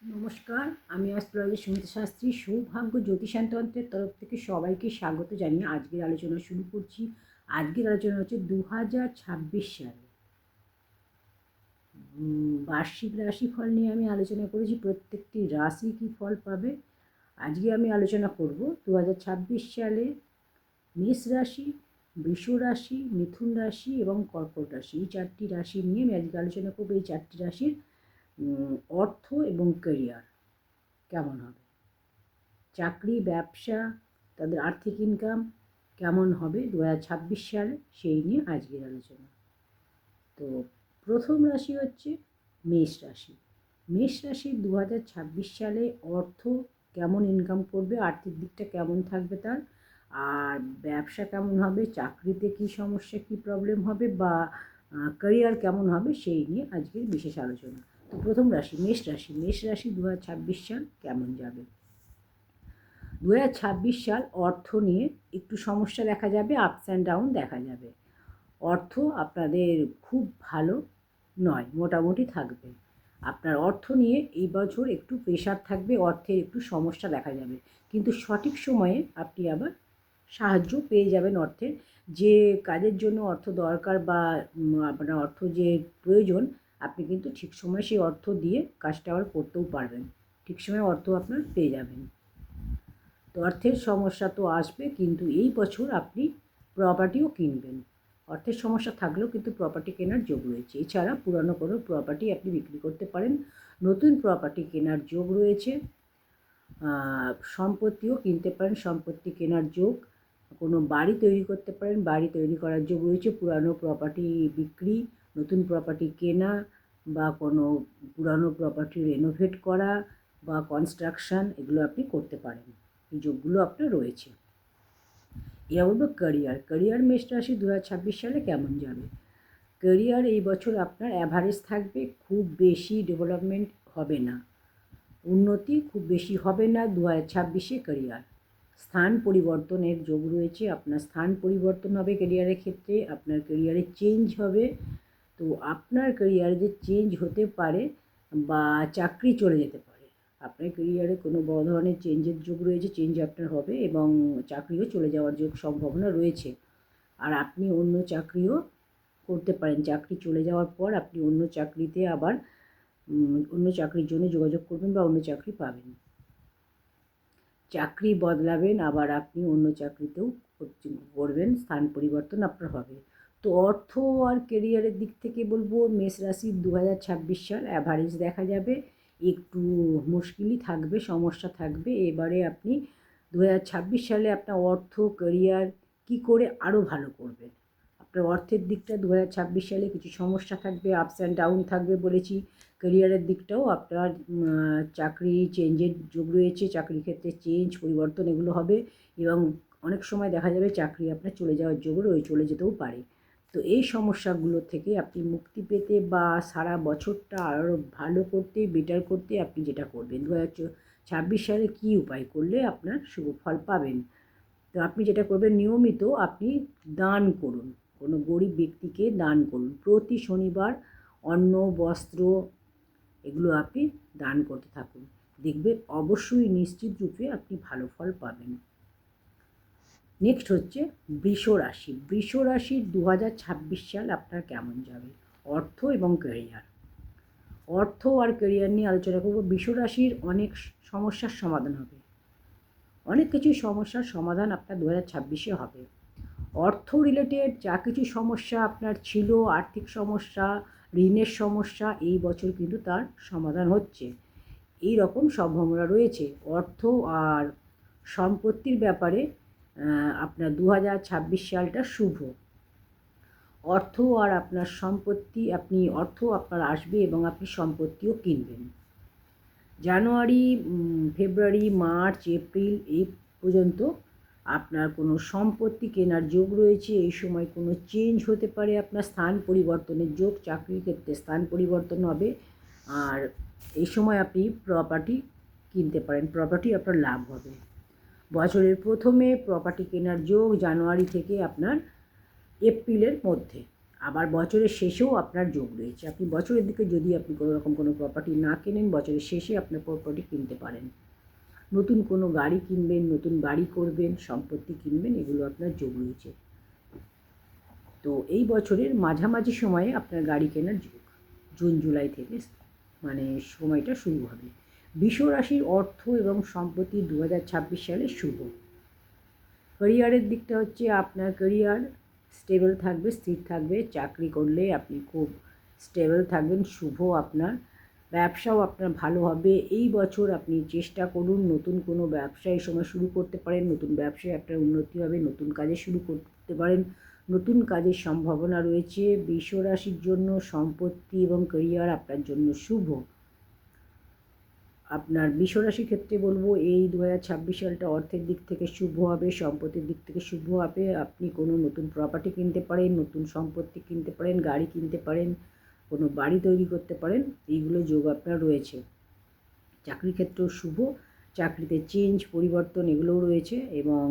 নমস্কার, আমি অ্যাস্ট্রোলজি সুমিতা শাস্ত্রী। সৌভাগ্য জ্যোতিষান্তন্ত্রের তরফ থেকে সবাইকে স্বাগত জানিয়ে আজকের আলোচনা শুরু করছি। আজকের আলোচনা হচ্ছে 2026 সালে বার্ষিক রাশিফল নিয়ে আমি আলোচনা করেছি। প্রত্যেকটি রাশি কী ফল পাবে আজকে আমি আলোচনা করব। 2026 সালে মেষ রাশি, বৃষ রাশি, মিথুন রাশি এবং কর্কট রাশি, এই চারটি রাশি নিয়ে আমি আজকে আলোচনা করব। এই চারটি রাশির অর্থ এবং ক্যারিয়ার কেমন হবে, চাকরি, ব্যবসা, তাদের আর্থিক ইনকাম কেমন হবে 2026 সালে, সেই নিয়ে আজকের আলোচনা। তো প্রথম রাশি হচ্ছে মেষ রাশি। মেষ রাশি 2026 সালে অর্থ কেমন ইনকাম করবে, আর্থিক দিকটা কেমন থাকবে তার, আর ব্যবসা কেমন হবে, চাকরিতে কী সমস্যা, কী প্রবলেম হবে, বা ক্যারিয়ার কেমন হবে, সেই নিয়ে আজকের বিশেষ আলোচনা। তো প্রথম রাশি মেষ রাশি। মেষ রাশি 2026 সাল কেমন যাবে। 2026 সাল অর্থ নিয়ে একটু সমস্যা দেখা যাবে, আপস অ্যান্ড ডাউন দেখা যাবে। অর্থ আপনাদের খুব ভালো নয়, মোটামুটি থাকবে। আপনার অর্থ নিয়ে এই বছর একটু প্রেশার থাকবে, অর্থের একটু সমস্যা দেখা যাবে, কিন্তু সঠিক সময়ে আপনি আবার সাহায্য পেয়ে যাবেন অর্থের। যে কাজের জন্য অর্থ দরকার বা আপনার অর্থ যে প্রয়োজন, আপনি কিন্তু ঠিক সময়ে সেই অর্থ দিয়ে কাজটা আবার করতেও পারবেন, ঠিক সময়ে অর্থ আপনার পেয়ে যাবেন। তো অর্থের সমস্যা তো আসবে, কিন্তু এই বছর আপনি প্রপার্টিও কিনবেন। অর্থের সমস্যা থাকলেও কিন্তু প্রপার্টি কেনার যোগ রয়েছে। এছাড়া পুরানো কোনো প্রপার্টি আপনি বিক্রি করতে পারেন, নতুন প্রপার্টি কেনার যোগ রয়েছে। সম্পত্তিও কিনতে পারেন, সম্পত্তি কেনার যোগ। কোনো বাড়ি তৈরি করতে পারেন, বাড়ি তৈরি করার যোগ রয়েছে। পুরানো প্রপার্টি বিক্রি, নতুন প্রপার্টি কেনা, বা কোনো পুরানো প্রপার্টি রেনোভেট করা বা কনস্ট্রাকশান, এগুলো আপনি করতে পারেন। এই যোগগুলো আপনার রয়েছে। এরা বলবো ক্যারিয়ার মেষ রাশি 2026 সালে কেমন যাবে। ক্যারিয়ার এই বছর আপনার অ্যাভারেজ থাকবে, খুব বেশি ডেভেলপমেন্ট হবে না, উন্নতি খুব বেশি হবে না 2026-এ। ক্যারিয়ার স্থান পরিবর্তনের যোগ রয়েছে, আপনার স্থান পরিবর্তন হবে ক্যারিয়ারের ক্ষেত্রে, আপনার ক্যারিয়ারে চেঞ্জ হবে। তো আপনার ক্যারিয়ারে যে চেঞ্জ হতে পারে বা চাকরি চলে যেতে পারে, আপনার ক্যারিয়ারে কোনো বড় ধরনের চেঞ্জের যোগ রয়েছে, চেঞ্জ আপনার হবে এবং চাকরিও চলে যাওয়ার যোগ সম্ভাবনা রয়েছে। আর আপনি অন্য চাকরিও করতে পারেন, চাকরি চলে যাওয়ার পর আপনি অন্য চাকরিতে আবার অন্য চাকরির জন্য যোগাযোগ করবেন বা অন্য চাকরি পাবেন, চাকরি বদলাবেন, আবার আপনি অন্য চাকরিতেও করবেন, স্থান পরিবর্তন আপনার হবে। তো অর্থ আর কেরিয়ারের দিক থেকে বলবো মেষ রাশির 2026 সাল অ্যাভারেজ দেখা যাবে, একটু মুশকিলই থাকবে, সমস্যা থাকবে। এবারে আপনি 2026 সালে আপনার অর্থ কেরিয়ার কী করে আরও ভালো করবেন। আপনার অর্থের দিকটা 2026 সালে কিছু সমস্যা থাকবে, আপস অ্যান্ড ডাউন থাকবে বলেছি। ক্যারিয়ারের দিকটাও আপনার চাকরি চেঞ্জের যোগ রয়েছে, চাকরির ক্ষেত্রে চেঞ্জ পরিবর্তন এগুলো হবে, এবং অনেক সময় দেখা যাবে চাকরি আপনার চলে যাওয়ার যোগও চলে যেতেও পারে। তো এই সমস্যাগুলো থেকে আপনি মুক্তি পেতে বা সারা বছরটা আরও ভালো করতে, বেটার করতে আপনি যেটা করবেন 2026 সালে কী উপায় করলে আপনার শুভ ফল পাবেন। তো আপনি যেটা করবেন, নিয়মিত আপনি দান করুন, কোনো গরিব ব্যক্তিকে দান করুন। প্রতি শনিবার অন্ন, বস্ত্র এগুলো আপনি দান করতে থাকুন, দেখবেন অবশ্যই নিশ্চিত রূপে আপনি ভালো ফল পাবেন। নেক্সট হচ্ছে বৃষ রাশি। বৃষ রাশির 2026 সাল আপনার কেমন যাবে, অর্থ এবং ক্যারিয়ার। অর্থ আর ক্যারিয়ার নিয়ে আলোচনা করব। বৃষ রাশির অনেক সমস্যার সমাধান হবে, অনেক কিছু সমস্যার সমাধান আপনার 2026-এ হবে। অর্থ রিলেটেড যা কিছু সমস্যা আপনার ছিল, আর্থিক সমস্যা, ঋণের সমস্যা, এই বছর কিন্তু তার সমাধান হচ্ছে, এই রকম সম্ভাবনা রয়েছে। অর্থ আর সম্পত্তির ব্যাপারে আপনার 2026 সালটা শুভ। অর্থ আর আপনার সম্পত্তি, আপনি অর্থ আপনার আসবে এবং আপনি সম্পত্তিও কিনবেন। জানুয়ারি, ফেব্রুয়ারি, মার্চ, এপ্রিল এই পর্যন্ত আপনার কোনো সম্পত্তি কেনার যোগ রয়েছে। এই সময় কোনো চেঞ্জ হতে পারে, আপনার স্থান পরিবর্তনের যোগ, চাকরির ক্ষেত্রে স্থান পরিবর্তন হবে, আর এই সময় আপনি প্রপার্টি কিনতে পারেন, প্রপার্টি আপনার লাভ হবে। বছরের প্রথমে প্রপার্টি কেনার যোগ জানুয়ারি থেকে আপনার এপ্রিলের মধ্যে, আবার বছরের শেষেও আপনার যোগ রয়েছে। আপনি বছরের দিকে যদি আপনি কোনো রকম কোনো প্রপার্টি না কেনেন, বছরের শেষে আপনার প্রপার্টি কিনতে পারেন। নতুন কোনো গাড়ি কিনবেন, নতুন বাড়ি করবেন, সম্পত্তি কিনবেন, এগুলো আপনার যোগ রয়েছে। তো এই বছরের মাঝামাঝি সময়ে আপনার গাড়ি কেনার যোগ, জুন জুলাই থেকে মানে সময়টা শুরু হবে। বৃষ রাশির অর্থ এবং সম্পত্তি 2026 সালে শুভ। ক্যারিয়ারের দিকটা হচ্ছে আপনার ক্যারিয়ার স্টেবল থাকবে, স্থির থাকবে। চাকরি করলে আপনি খুব স্টেবল থাকবেন, শুভ আপনার। ব্যবসাও আপনার ভালো হবে। এই বছর আপনি চেষ্টা করুন নতুন কোনো ব্যবসা এই সময় শুরু করতে পারেন, নতুন ব্যবসায় আপনার উন্নতি হবে, নতুন কাজে শুরু করতে পারেন, নতুন কাজের সম্ভাবনা রয়েছে। বৃষ রাশির জন্য সম্পত্তি এবং ক্যারিয়ার আপনার জন্য শুভ। আপনার বৃষ রাশির ক্ষেত্রে বলবো এই 2026 সালটা অর্থের দিক থেকে শুভ হবে, সম্পত্তির দিক থেকে শুভ হবে। আপনি কোনো নতুন প্রপার্টি কিনতে পারেন, নতুন সম্পত্তি কিনতে পারেন, গাড়ি কিনতে পারেন, কোনো বাড়ি তৈরি করতে পারেন, এইগুলো যোগ আপনার রয়েছে। চাকরির ক্ষেত্রেও শুভ, চাকরিতে চেঞ্জ পরিবর্তন এগুলোও রয়েছে। এবং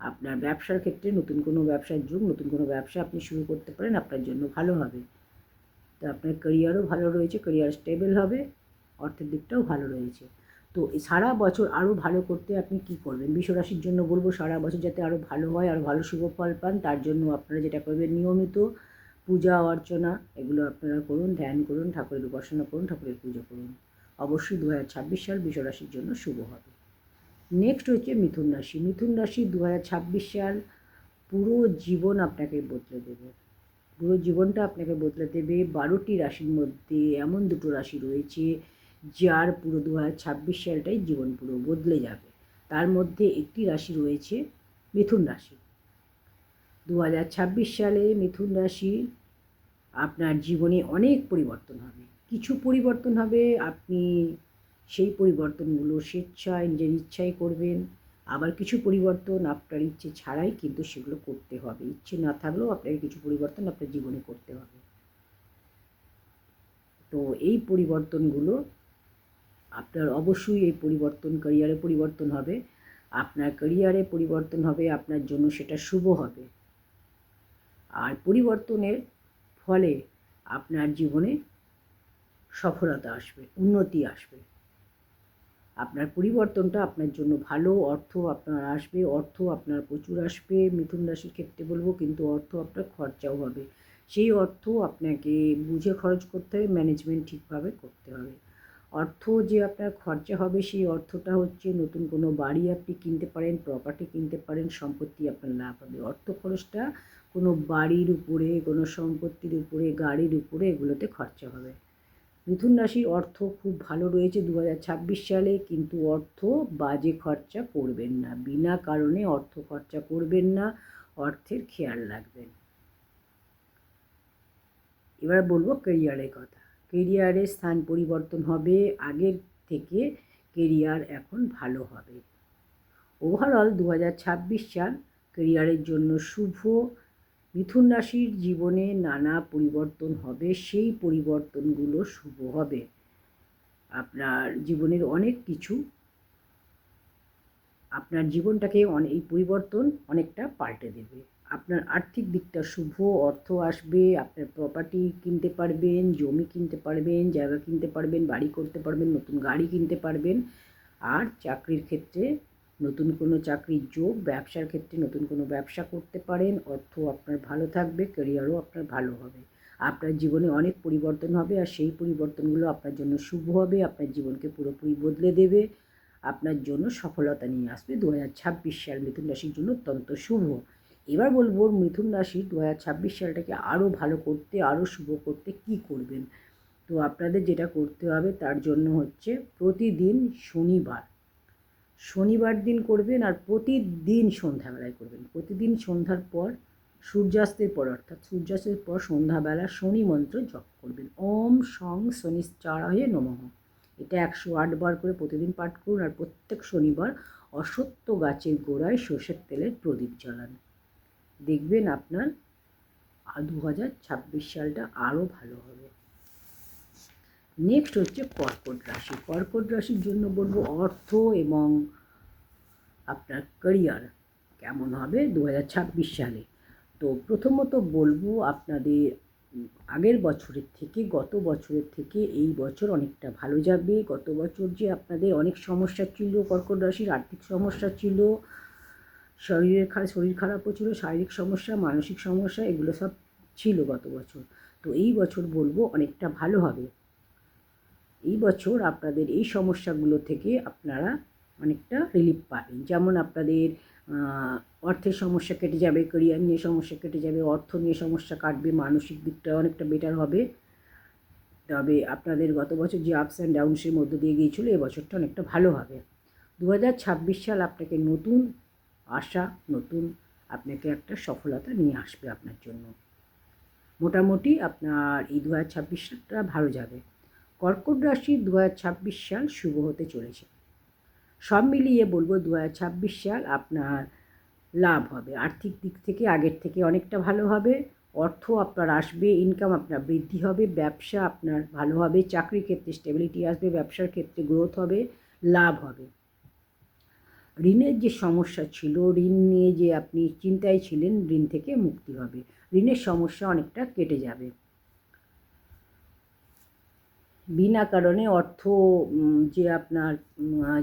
আপনার ব্যবসার ক্ষেত্রে নতুন কোনো ব্যবসার যোগ, নতুন কোনো ব্যবসা আপনি শুরু করতে পারেন, আপনার জন্য ভালো হবে। তো আপনার ক্যারিয়ারও ভালো রয়েছে, ক্যারিয়ার স্টেবল হবে, অর্থের দিকটাও ভালো রয়েছে। তো সারা বছর আরও ভালো করতে আপনি কী করবেন? বৃষ রাশির জন্য বলবো সারা বছর যাতে আরও ভালো হয়, আরও ভালো শুভ ফল পান, তার জন্য আপনারা যেটা করবেন নিয়মিত পূজা অর্চনা এগুলো আপনারা করুন, ধ্যান করুন, ঠাকুরের উপাসনা করুন, ঠাকুরের পুজো করুন। অবশ্যই 2026 সাল বৃষ রাশির জন্য শুভ হবে। নেক্সট হচ্ছে মিথুন রাশি। মিথুন রাশি 2026 সাল পুরো জীবন আপনাকে বদলে দেবে। পুরো জীবনটা আপনাকে বদলে দেবে। 12টি রাশির মধ্যে এমন দুটো রাশি রয়েছে যার পুরো 2026 সালটাই জীবন পুরো বদলে যাবে। তার মধ্যে একটি রাশি রয়েছে মিথুন রাশি। 2026 সালে মিথুন রাশি আপনার জীবনে অনেক পরিবর্তন হবে। কিছু পরিবর্তন হবে, আপনি সেই পরিবর্তনগুলো স্বেচ্ছায় নিজের ইচ্ছায় করবেন। আবার কিছু পরিবর্তন আপনার ইচ্ছে ছাড়াই কিন্তু সেগুলো করতে হবে। ইচ্ছে না থাকলেও আপনাকে কিছু পরিবর্তন আপনার জীবনে করতে হবে। তো এই পরিবর্তনগুলো আপনার অবশ্যই এই পরিবর্তন ক্যারিয়ারে পরিবর্তন হবে। আপনার ক্যারিয়ারে পরিবর্তন হবে, আপনার জন্য সেটা শুভ হবে। আর পরিবর্তনের ফলে আপনার জীবনে সফলতা আসবে, উন্নতি আসবে। আপনার পরিবর্তনটা আপনার জন্য ভালো, অর্থ আপনার আসবে, অর্থ আপনার প্রচুর আসবে। মিথুন রাশির ক্ষেত্রে বলবো কিন্তু অর্থ আপনার খরচাও হবে। সেই অর্থ আপনাকে বুঝে খরচ করতে হবে, ম্যানেজমেন্ট ঠিকভাবে করতে হবে। অর্থ যে আপনার খরচা হবে সেই অর্থটা হচ্ছে নতুন কোনো বাড়ি আপনি কিনতে পারেন, প্রপার্টি কিনতে পারেন, সম্পত্তি আপনার লাভ হবে। অর্থ খরচটা কোনো বাড়ির উপরে, কোনো সম্পত্তির উপরে, গাড়ির উপরে এগুলোতে খরচা হবে। মিথুন রাশির অর্থ খুব ভালো রয়েছে 2026 সালে, কিন্তু অর্থ বাজে খরচা করবেন না, বিনা কারণে অর্থ খরচা করবেন না, অর্থের খেয়াল রাখবেন। এবার বলবো ক্যারিয়ারের কথা। ক্যারিয়ারের স্থান পরিবর্তন হবে, আগের থেকে ক্যারিয়ার এখন ভালো হবে। ওভারঅল 2026 সাল ক্যারিয়ারের জন্য শুভ। মিথুন রাশির জীবনে নানা পরিবর্তন হবে, সেই পরিবর্তনগুলো শুভ হবে। আপনার জীবনের অনেক কিছু, আপনার জীবনটাকে এই পরিবর্তন অনেকটা পাল্টে দেবে। আপনার আর্থিক দিকটা শুভ, অর্থ আসবে, আপনার প্রপার্টি কিনতে পারবেন, জমি কিনতে পারবেন, জায়গা কিনতে পারবেন, বাড়ি করতে পারবেন, নতুন গাড়ি কিনতে পারবেন। আর চাকরির ক্ষেত্রে নতুন কোনো চাকরির যোগ, ব্যবসার ক্ষেত্রে নতুন কোনো ব্যবসা করতে পারেন, অর্থ আপনার ভালো থাকবে, ক্যারিয়ারও আপনার ভালো হবে। আপনার জীবনে অনেক পরিবর্তন হবে, আর সেই পরিবর্তনগুলো আপনার জন্য শুভ হবে, আপনার জীবনকে পুরোপুরি বদলে দেবে, আপনার জন্য সফলতা নিয়ে আসবে। 2026 সাল মিথুন রাশির জন্য অত্যন্ত শুভ। এবার বলবো মিথুন রাশির 2026 সালটাকে আরও ভালো করতে, আরও শুভ করতে কী করবেন। তো আপনাদের যেটা করতে হবে তার জন্য হচ্ছে প্রতিদিন শনিবার দিন করবেন, আর প্রতিদিন সন্ধ্যাবেলায় করবেন। প্রতিদিন সন্ধ্যার পর, সূর্যাস্তের পর, অর্থাৎ সূর্যাস্তের পর সন্ধ্যাবেলা শনি মন্ত্র জপ করবেন। ওম সং শনিশ্চারায় নমঃ। এটা 108 বার করে প্রতিদিন পাঠ করুন। আর প্রত্যেক শনিবার অশ্বত্থ গাছের গোড়ায় সর্ষের তেলের প্রদীপ জ্বালান। দেখবেন আপনার 2026 সালটা আরও ভালো হবে। নেক্সট হচ্ছে কর্কট রাশি। কর্কট রাশির জন্য বলবো অর্থ এবং আপনার ক্যারিয়ার কেমন হবে 2026 সালে। তো প্রথমত বলবো আপনাদের আগের বছরের থেকে, গত বছরের থেকে এই বছর অনেকটা ভালো যাবে। গত বছর যে আপনাদের অনেক সমস্যা ছিল, কর্কট রাশির আর্থিক সমস্যা ছিল, শরীর খারাপও ছিল, শারীরিক সমস্যা, মানসিক সমস্যা, এগুলো সব ছিল গত বছর। তো এই বছর বলবো অনেকটা ভালো হবে। এই বছর আপনাদের এই সমস্যাগুলো থেকে আপনারা অনেকটা রিলিফ পাবেন। যেমন আপনাদের অর্থের সমস্যা কেটে যাবে, ক্যারিয়ার নিয়ে সমস্যা কেটে যাবে, অর্থ নিয়ে সমস্যা কাটবে, মানসিক দিকটা অনেকটা বেটার হবে। তবে আপনাদের গত বছর যে আপস অ্যান্ড ডাউনসের মধ্যে দিয়ে গিয়েছিলো, এ বছরটা অনেকটা ভালো হবে। 2026 সাল আপনাকে নতুন আশা, নতুন আপনাকে একটা সফলতা নিয়ে আসবে আপনার জন্য। মোটামুটি আপনার এই 2026 সালটা ভালো যাবে। কর্কট রাশি 2026 সাল শুভ হতে চলেছে। সব মিলিয়ে বলবো 2026 সাল আপনার লাভ হবে। আর্থিক দিক থেকে আগের থেকে অনেকটা ভালো হবে। অর্থ আপনার আসবে, ইনকাম আপনার বৃদ্ধি হবে, ব্যবসা আপনার ভালো হবে, চাকরির ক্ষেত্রে স্টেবিলিটি আসবে, ব্যবসার ক্ষেত্রে গ্রোথ হবে, লাভ হবে। ঋণের যে সমস্যা ছিল, ঋণ নিয়ে যে আপনি চিন্তায় ছিলেন, ঋণ থেকে মুক্তি হবে। ঋণের সমস্যা অনেকটা কেটে যাবে। বিনা কারণে অর্থ যে আপনার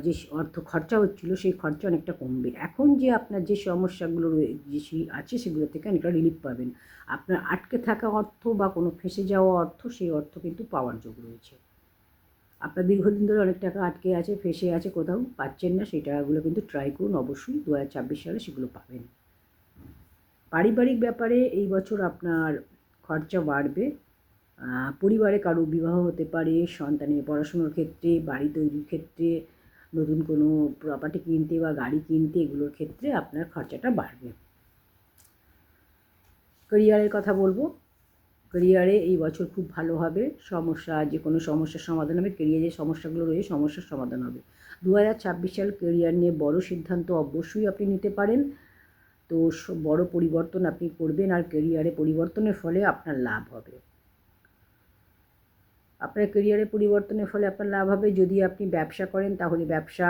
যে অর্থ খরচা হচ্ছিলো, সেই খরচা অনেকটা কমবে। এখন যে আপনার যে সমস্যাগুলো আছে, সেগুলো থেকে অনেকটা রিলিফ পাবেন। আপনার আটকে থাকা অর্থ বা কোনো ফেঁসে যাওয়া অর্থ, সেই অর্থ কিন্তু পাওয়ার যোগ রয়েছে। আপনার দীর্ঘদিন ধরে অনেক টাকা আটকে আছে, ফেঁসে আছে, কোথাও পাচ্ছেন না, সেই টাকাগুলো কিন্তু ট্রাই করুন, অবশ্যই 2026 সালে সেগুলো পাবেন। পারিবারিক ব্যাপারে এই বছর আপনার খরচা বাড়বে। পরিবারে কারো বিবাহ হতে পারে, সন্তানের পড়াশুনোর ক্ষেত্রে, বাড়ি তৈরির ক্ষেত্রে, নতুন কোনো প্রপার্টি কিনতে বা গাড়ি কিনতে, এগুলোর ক্ষেত্রে আপনার খরচাটা বাড়বে। ক্যারিয়ারের কথা বলবো, ক্যারিয়ারে এই বছর খুব ভালো হবে। যে কোনো সমস্যার সমাধান হবে। ক্যারিয়ারের সমস্যাগুলো রয়েছে, সমস্যার সমাধান হবে। 2026 সাল ক্যারিয়ার নিয়ে বড় সিদ্ধান্ত অবশ্যই আপনি নিতে পারেন। তো বড় পরিবর্তন আপনি করবেন, আর ক্যারিয়ারে পরিবর্তনের ফলে আপনার লাভ হবে। আপনার ক্যারিয়ারে পরিবর্তনের ফলে আপনার লাভ হবে। যদি আপনি ব্যবসা করেন, তাহলে ব্যবসা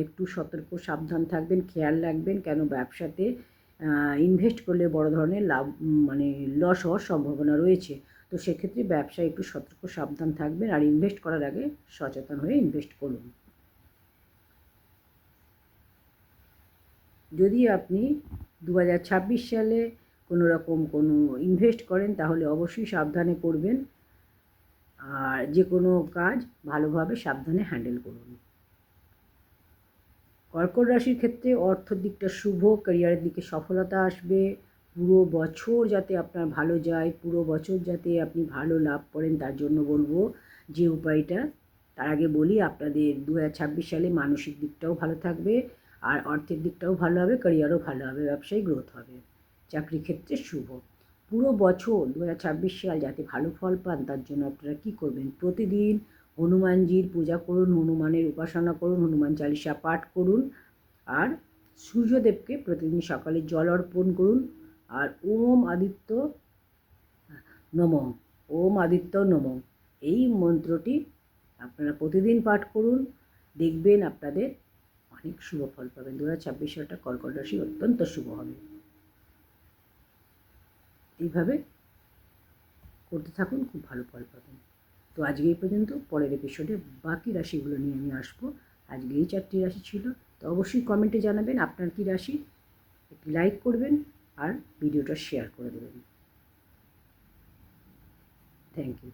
একটু সতর্ক সাবধান থাকবেন, খেয়াল রাখবেন, কেন ব্যবসাতে ইনভেস্ট করলে বড় ধরনের লাভ লস হওয়ার সম্ভাবনা রয়েছে। তো সেক্ষেত্রে ব্যবসায় একটু সতর্ক সাবধান থাকবেন, আর ইনভেস্ট করার আগে সচেতন হয়ে ইনভেস্ট করুন। যদি আপনি 2026 সালে কোনো রকম কোনো ইনভেস্ট করেন, তাহলে অবশ্যই সাবধানে করবেন, আর যে কোনো কাজ ভালোভাবে সাবধানে হ্যান্ডেল করুন। কর্কট রাশির ক্ষেত্রে অর্থের দিকটা শুভ, ক্যারিয়ারের দিকে সফলতা আসবে। পুরো বছর যাতে আপনার ভালো যায়, পুরো বছর যাতে আপনি ভালো লাভ করেন, তার জন্য বলবো যে উপায়টা। তার আগে বলি, আপনাদের 2026 সালে মানসিক দিকটাও ভালো থাকবে, আর অর্থের দিকটাও ভালো হবে, ক্যারিয়ারও ভালো হবে, ব্যবসায়ী গ্রোথ হবে, চাকরি ক্ষেত্রে শুভ। পুরো বছর 2026 সাল যাতে ভালো ফল পান, তার জন্য আপনারা কী করবেন? প্রতিদিন হনুমানজির পূজা করুন, হনুমানের উপাসনা করুন, হনুমান চালিসা পাঠ করুন, আর সূর্যদেবকে প্রতিদিন সকালে জল অর্পণ করুন। আর ওম আদিত্য নমঃ, ওম আদিত্য নমঃ, এই মন্ত্রটি আপনারা প্রতিদিন পাঠ করুন। দেখবেন আপনাদের অনেক শুভ ফল পাবেন। 2026 সালটা কর্কট রাশি অত্যন্ত শুভ হবে। এইভাবে করতে থাকুন, খুব ভালো ফল পাবেন। তো আজকে এই পর্যন্ত। পরের এপিসোডে বাকি রাশিগুলো নিয়ে আমি আসবো। আজকে এই 4টি রাশি ছিল। তো অবশ্যই কমেন্টে জানাবেন আপনার কী রাশি। একটি লাইক করবেন আর ভিডিওটা শেয়ার করে দেবেন। Thank you.